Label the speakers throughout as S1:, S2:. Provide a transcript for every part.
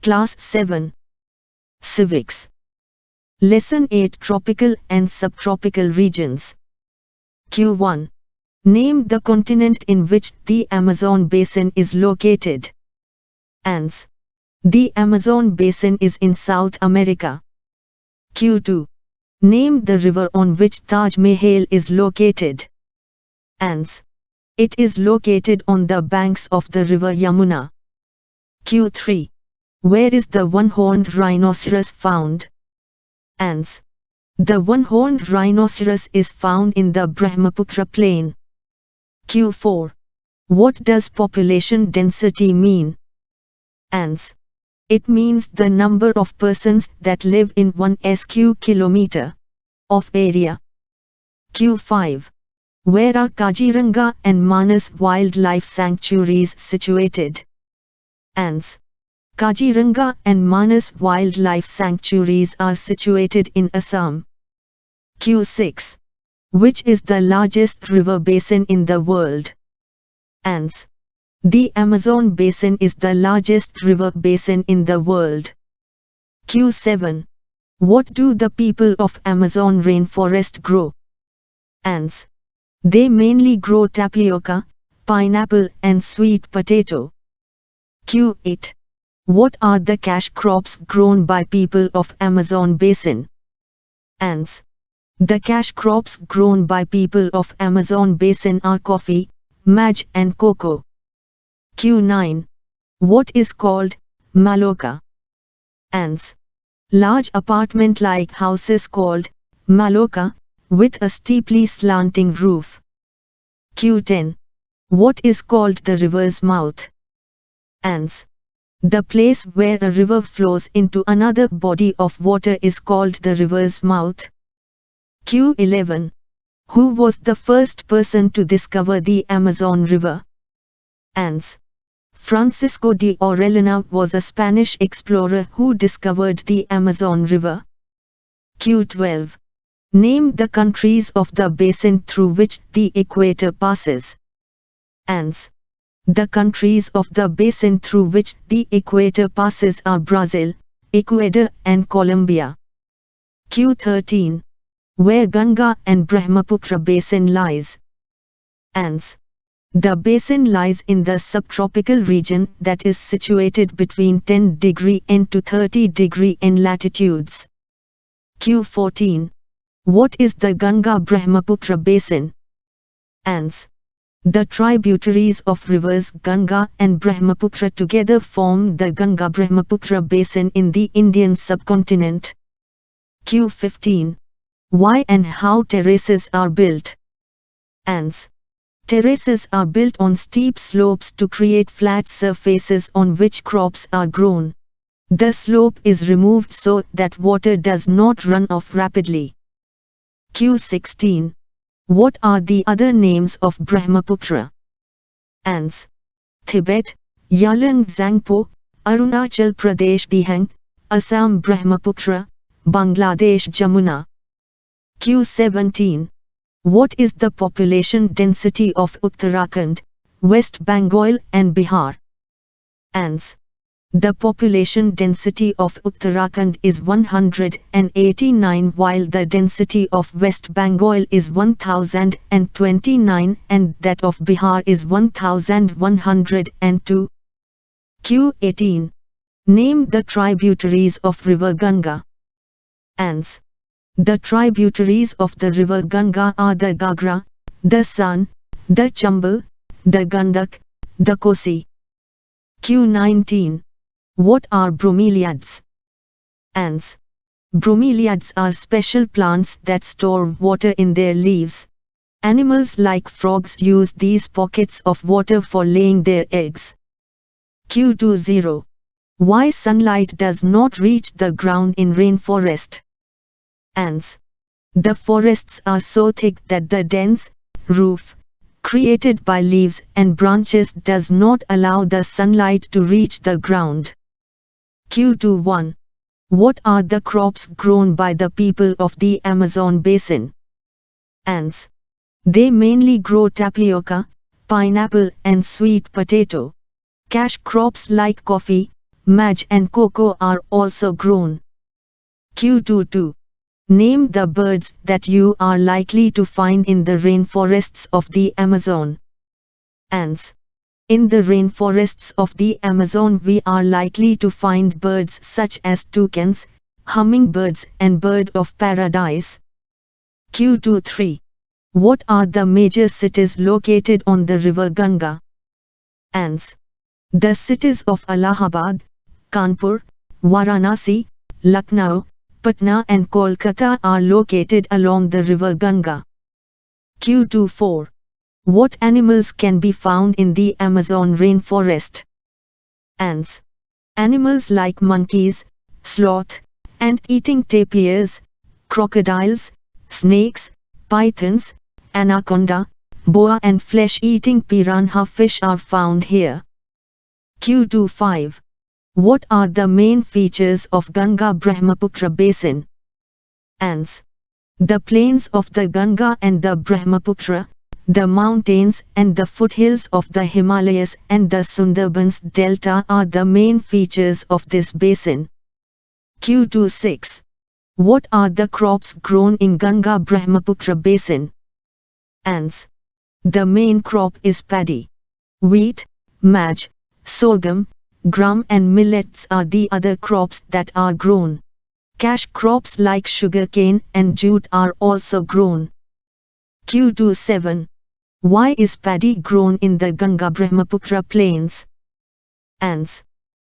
S1: Class 7. Civics. Lesson 8, Tropical and Subtropical Regions. Q1. Name the continent in which the Amazon basin is located. Ans. The Amazon basin is in South America. Q2. Name the river on which Taj Mahal is located. Ans. It is located on the banks of the river Yamuna. Q3. Where is the one-horned rhinoceros found? Ans. The one-horned rhinoceros is found in the Brahmaputra plain. Q4. What does population density mean? Ans. It means the number of persons that live in 1 sq kilometer of area. Q5. Where are Kaziranga and Manas wildlife sanctuaries situated? Ans. Kaziranga and Manas wildlife sanctuaries are situated in Assam. Q6. Which is the largest river basin in the world? Ans. The Amazon basin is the largest river basin in the world. Q7. What do the people of Amazon rainforest grow? Ans. They mainly grow tapioca, pineapple and sweet potato. Q8. What are the cash crops grown by people of Amazon basin? Ans. The cash crops grown by people of Amazon basin are coffee, maize and cocoa. Q9. What is called maloca? Ans. Large apartment-like houses called maloca, with a steeply slanting roof. Q10. What is called the river's mouth? Ans. The place where a river flows into another body of water is called the river's mouth. Q11. Who was the first person to discover the Amazon River? Ans. Francisco de Orellana was a Spanish explorer who discovered the Amazon River. Q12. Name the countries of the basin through which the equator passes. Ans. The countries of the basin through which the equator passes are Brazil, Ecuador and Colombia. Q13. Where Ganga and Brahmaputra basin lies? Ans. The basin lies in the subtropical region that is situated between 10° N to 30° N latitudes. Q14. What is the Ganga-Brahmaputra basin? Ans. The tributaries of rivers Ganga and Brahmaputra together form the Ganga-Brahmaputra basin in the Indian subcontinent. Q15. Why and how terraces are built? Ans. Terraces are built on steep slopes to create flat surfaces on which crops are grown. The slope is removed so that water does not run off rapidly. Q16. What are the other names of Brahmaputra? Ans. Tibet, Yalang Zangpo, Arunachal Pradesh Dihang, Assam Brahmaputra, Bangladesh Jamuna. Q17. What is the population density of Uttarakhand, West Bengal and Bihar? Ans. The population density of Uttarakhand is 189 while the density of West Bengal is 1029 and that of Bihar is 1102. Q18. Name the tributaries of river Ganga. Ans. The tributaries of the river Ganga are the Gagra, the San, the Chambal, the Gandak, the Kosi. Q19. What are bromeliads? Ans. Bromeliads are special plants that store water in their leaves. Animals like frogs use these pockets of water for laying their eggs. Q20. Why sunlight does not reach the ground in rainforest? Ans. The forests are so thick that the dense roof created by leaves and branches does not allow the sunlight to reach the ground. Q21. What are the crops grown by the people of the Amazon basin? Ans. They mainly grow tapioca, pineapple and sweet potato. Cash crops like coffee, maj and cocoa are also grown. Q22. Name the birds that you are likely to find in the rainforests of the Amazon. Ants. In the rainforests of the Amazon we are likely to find birds such as toucans, hummingbirds and bird of paradise. Q23. What are the major cities located on the river Ganga? Ants. The cities of Allahabad, Kanpur, Varanasi, Lucknow, Patna and Kolkata are located along the river Ganga. Q24. What animals can be found in the Amazon rainforest? Ants. Animals like monkeys, sloth, ant-eating tapirs, crocodiles, snakes, pythons, anaconda, boa and flesh-eating piranha fish are found here. Q25. What are the main features of Ganga-Brahmaputra basin? Ants. The plains of the Ganga and the Brahmaputra, the mountains and the foothills of the Himalayas and the Sundarbans delta are the main features of this basin. Q26. What are the crops grown in Ganga-Brahmaputra basin? Ants. The main crop is paddy. Wheat, maj, sorghum, gram and millets are the other crops that are grown. Cash crops like sugarcane and jute are also grown. Q27. Why is paddy grown in the Ganga-Brahmaputra plains? Ants.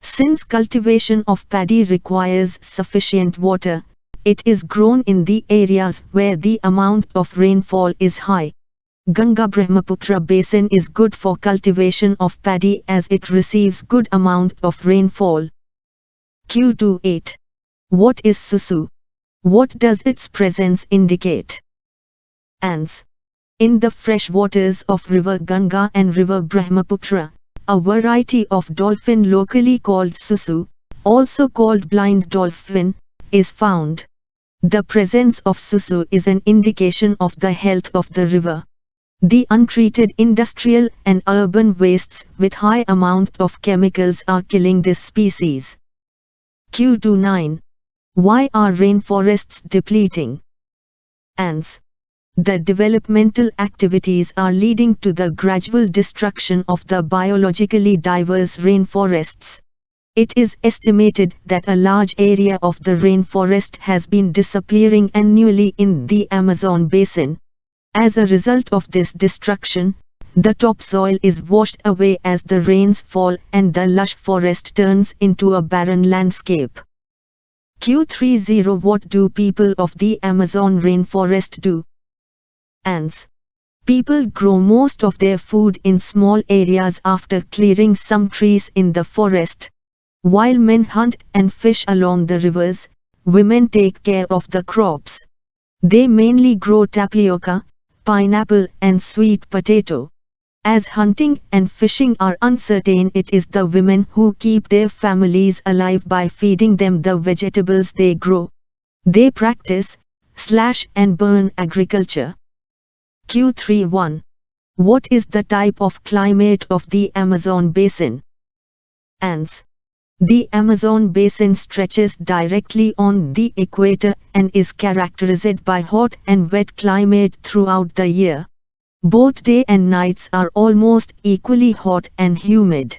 S1: Since cultivation of paddy requires sufficient water, it is grown in the areas where the amount of rainfall is high. Ganga-Brahmaputra basin is good for cultivation of paddy as it receives good amount of rainfall. Q28. What is susu? What does its presence indicate? Ants. In the fresh waters of river Ganga and river Brahmaputra, a variety of dolphin locally called susu, also called blind dolphin, is found. The presence of susu is an indication of the health of the river. The untreated industrial and urban wastes with high amount of chemicals are killing this species. Q29. Why are rainforests depleting? Ants. The developmental activities are leading to the gradual destruction of the biologically diverse rainforests. It is estimated that a large area of the rainforest has been disappearing annually in the Amazon basin. As a result of this destruction, the topsoil is washed away as the rains fall and the lush forest turns into a barren landscape. Q30. What do people of the Amazon rainforest do? Ants. People grow most of their food in small areas after clearing some trees in the forest. While men hunt and fish along the rivers, women take care of the crops. They mainly grow tapioca, pineapple and sweet potato. As hunting and fishing are uncertain, it is the women who keep their families alive by feeding them the vegetables they grow. They practice slash and burn agriculture. Q31. What is the type of climate of the Amazon basin? Ants. The Amazon basin stretches directly on the equator and is characterized by hot and wet climate throughout the year. Both day and nights are almost equally hot and humid.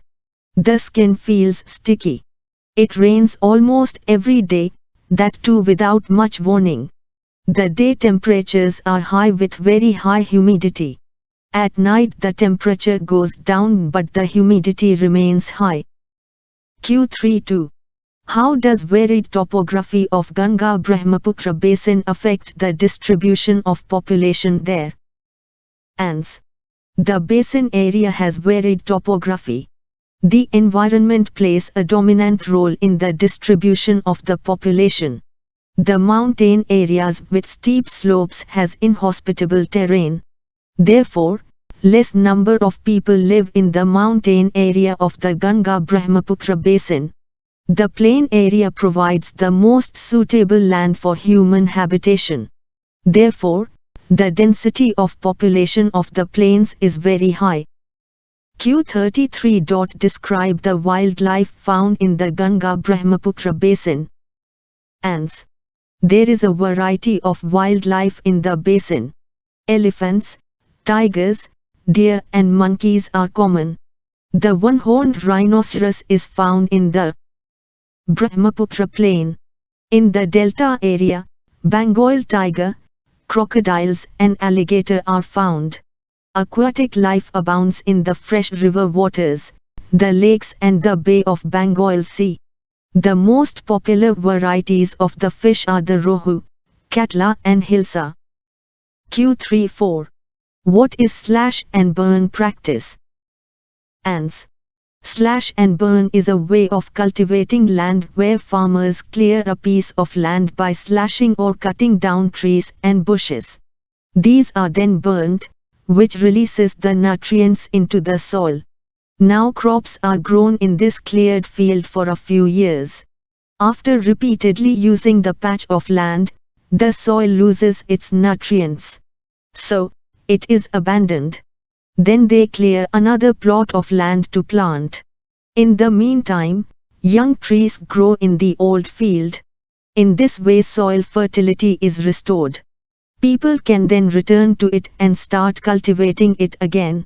S1: The skin feels sticky. It rains almost every day, that too without much warning. The day temperatures are high with very high humidity. At night the temperature goes down but the humidity remains high. Q32. How does varied topography of Ganga-Brahmaputra basin affect the distribution of population there? Ants. The basin area has varied topography. The environment plays a dominant role in the distribution of the population. The mountain areas with steep slopes has inhospitable terrain. Therefore, less number of people live in the mountain area of the Ganga-Brahmaputra basin. The plain area provides the most suitable land for human habitation. Therefore, the density of population of the plains is very high. Q33. Describe the wildlife found in the Ganga-Brahmaputra basin. Ans. There is a variety of wildlife in the basin. Elephants, tigers, deer and monkeys are common. The one-horned rhinoceros is found in the Brahmaputra plain. In the delta area, Bengal tiger, crocodiles and alligator are found. Aquatic life abounds in the fresh river waters, the lakes and the Bay of Bengal Sea. The most popular varieties of the fish are the rohu, katla and hilsa. Q34. What is slash and burn practice? Ans. Slash and burn is a way of cultivating land where farmers clear a piece of land by slashing or cutting down trees and bushes. These are then burnt, which releases the nutrients into the soil. Now crops are grown in this cleared field for a few years. After repeatedly using the patch of land, the soil loses its nutrients. So, it is abandoned. Then they clear another plot of land to plant. In the meantime, young trees grow in the old field. In this way soil fertility is restored. People can then return to it and start cultivating it again.